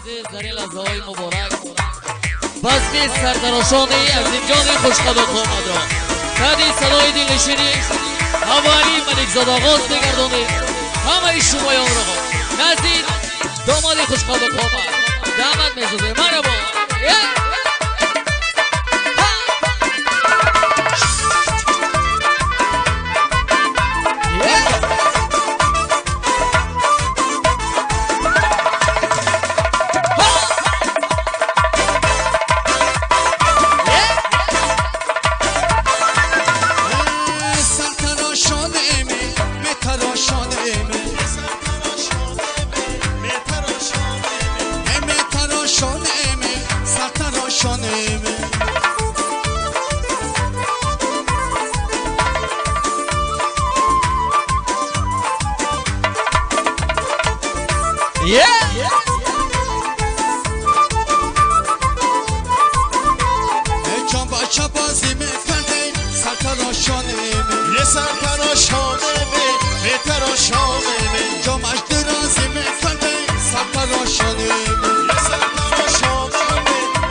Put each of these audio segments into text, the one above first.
عزیز در این لحظه های مبارک بزمی سرتراشانی از اینجان خوشقدات آمد را تدی صدای دلنشینی اولی ملکزاد آغاز بگردانید همه شمایان را نزدید داماد خوشقدات آمد دعوت می‌سازه مرحبا یه سرتراشانمه بهتراشانه با خودش بازی میکنه سرتراشانه یه سرتراشانمه بهتراشانه سرتراشانمه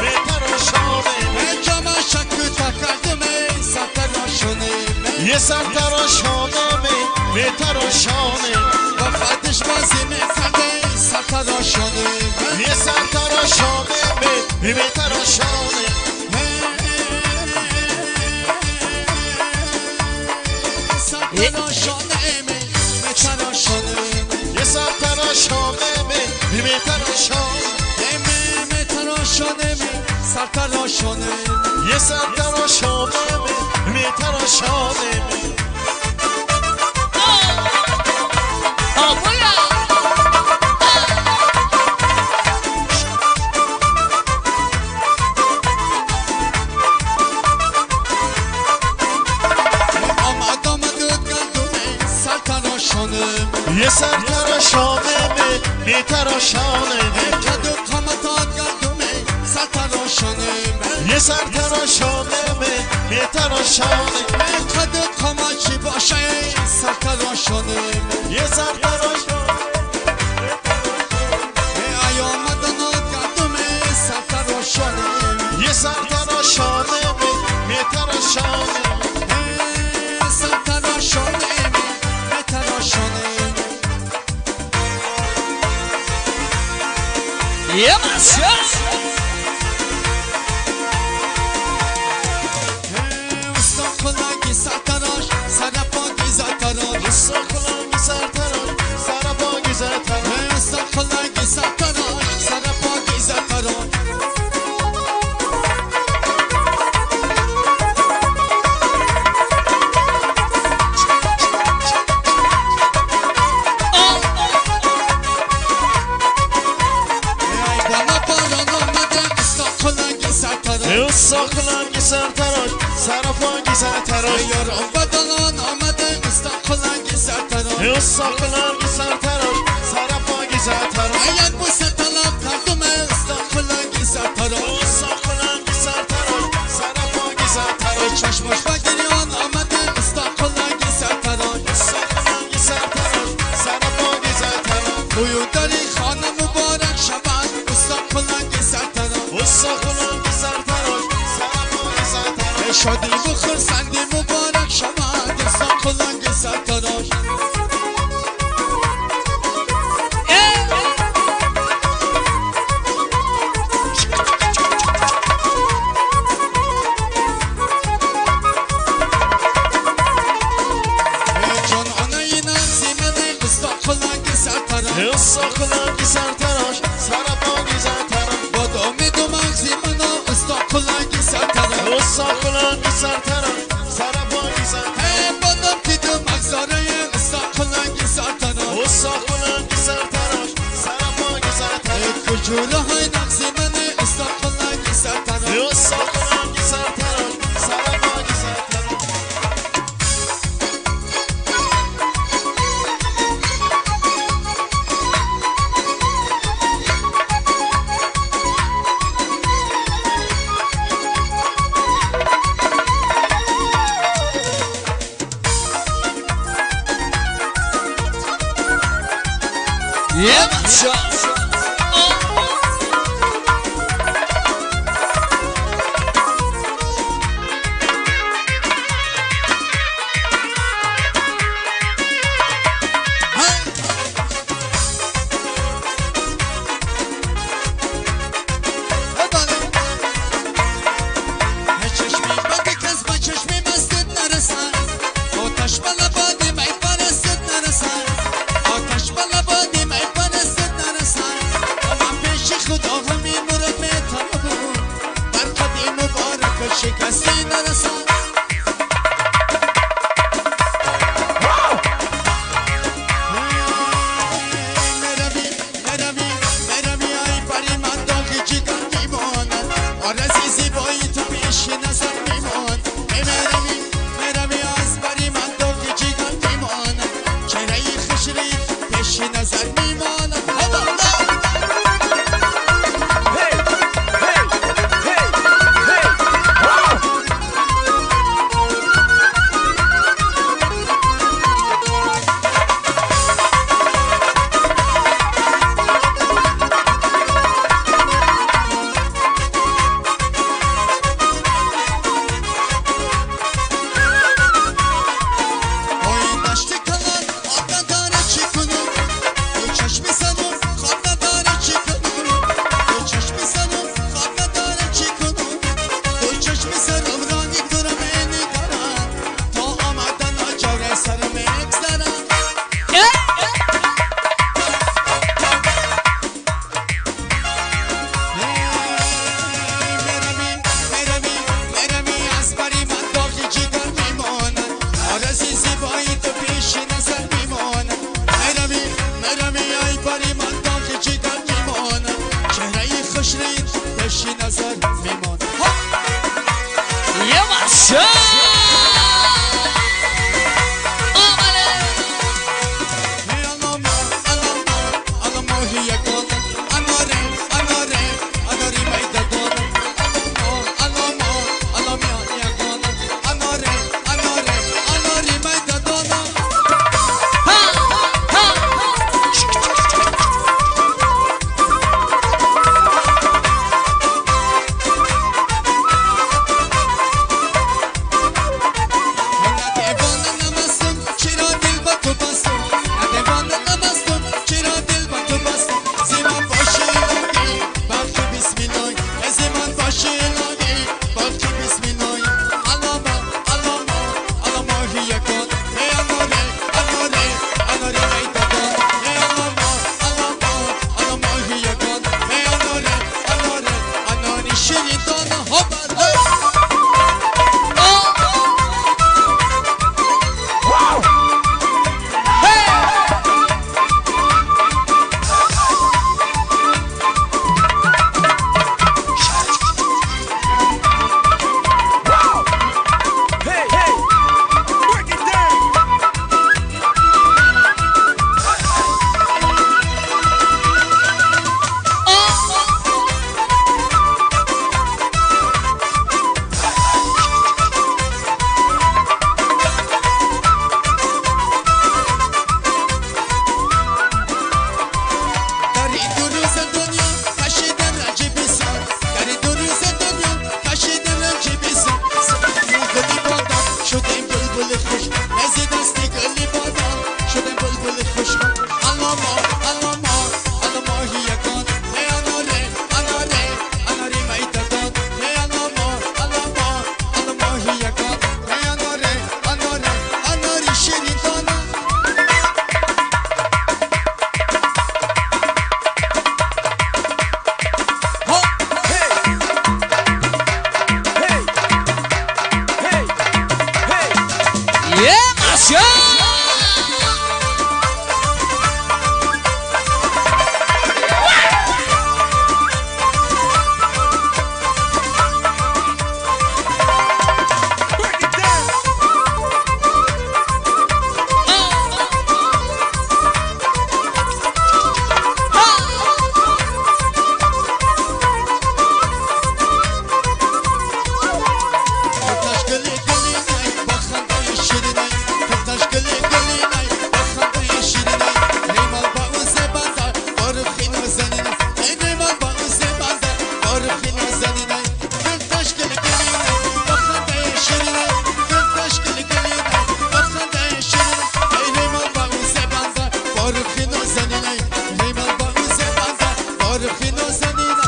بهتراشانه یه سرتراشانمه بهتراشانه بهتراشانه سرتراشانه یه سرتراشانمه بهتراشانه یه سرتراشانه بهتراشانه کدو قامتات گردومه سرتراشانه یه سرتراشانه بهتراشانه کدو قامت چی باشه سرتراشانه یه سرتراشانه ایامدنات گردومه سرتراشانه یه سرتراشانه بهتراشانه سرتراشانه Yeah, man, استقلال سرتراش سرپا گیزاتراش استقلال سرتراش سرپا گیزاتراش استقلال سرتراش سرپا گیزاتراش استقلال سرتراش سرپا سرتراش یارم بدلان آمده استقلال سرتراش استقلال سرتراش سرپا سرتراش یک بوسه طلب کردم استقلال سرتراش استقلال سرتراش سرپا سرتراش چشمش بگیریان آمده استقلال سرتراش استقلال سرتراش سرپا سرتراش توی داری خانه مبارک شود استقلال سرتراش استقلال سرتراش شادی و خرسندی مبارک شود استقلال سرتراش جان آنای نزیمنه استقلال سرتراش استقلال سرتراش سرپا سرتراش بادامی دو مغزیمنه استقلال سرتراش استقلال سرتراش سرپا سرتراش بادام دیدم مغزاره استقلال سرتراش استقلال سرتراش سرپا سرتراش کجوله های نغزی منه استقلال سرتراش استقلال سرتراش سرپا سرتراش Yeah, man, فارخی نازنینه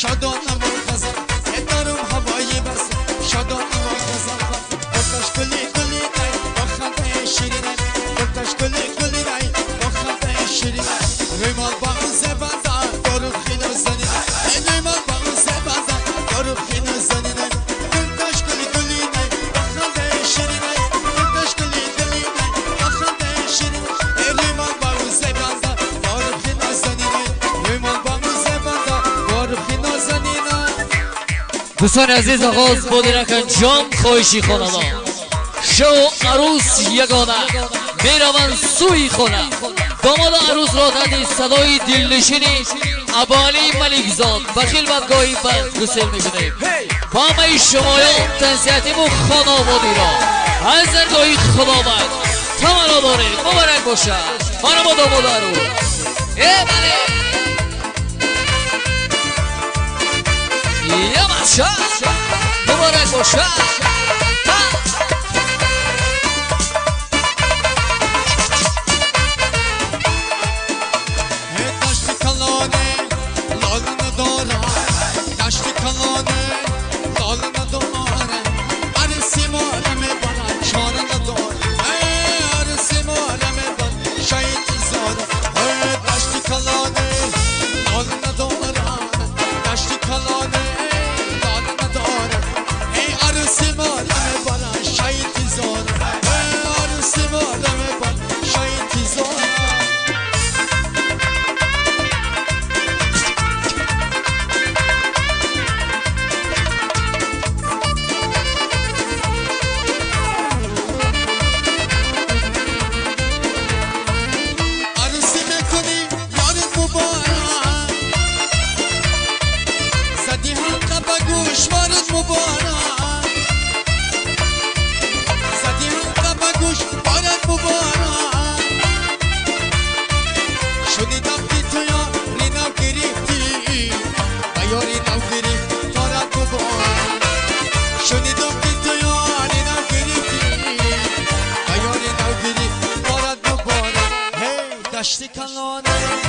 شادانم و غزل ادارم هوایی بس شادانم و غزل دکتاش گلی گلی دای با خنده شیرینه دکتاش گلی گلی دای با خنده شیرینه ریمال با اون زبانده دارو خیلی زنینه ریمال با اون زبانده دارو خیلی زنینه دکتاش گلی گلی دای با خنده شیرینه دکتاش گلی گلی دای با خنده شیرینه ریمال با اون زبانده دارو خیلی زنینه ریمال با اون زبانده دارو خیلی دوستان عزیز آغاز با درکن جام خواهشی خاندان شو عروس یگانه میروند سوی خانه داماد عروس را تحت صدای دلنشینی ابالی ملکزاد و خلوتگاهی برگزار میکنیم با همه شمایان تنسیحتیم و خانوادی را از درگاه خداوند تمنا دارید مبارک باشد خانم و داماد عروس یا باشد مبارک باشد دشت کلانه لالونه داره دشت کلانه لالونه داره عرسی مالمه بنا چاره نداره عرسی مالمه بنا شاید زاره دشت کلانه لالونه داره دشت کلانه عروسی مالمه بنا شاید زاره عروسی مالمه بنا شاید زاره عروسی میکنی یارت مبارک زدی حلقه به گوش وارد مبارک شنیدم که تو یاری نو گرفتی و یاری نو گرفت دارد مبارک شنیدم که تو یاری نو گرفتی و یاری نو گرفت دارد مبارک هی دشت کلانه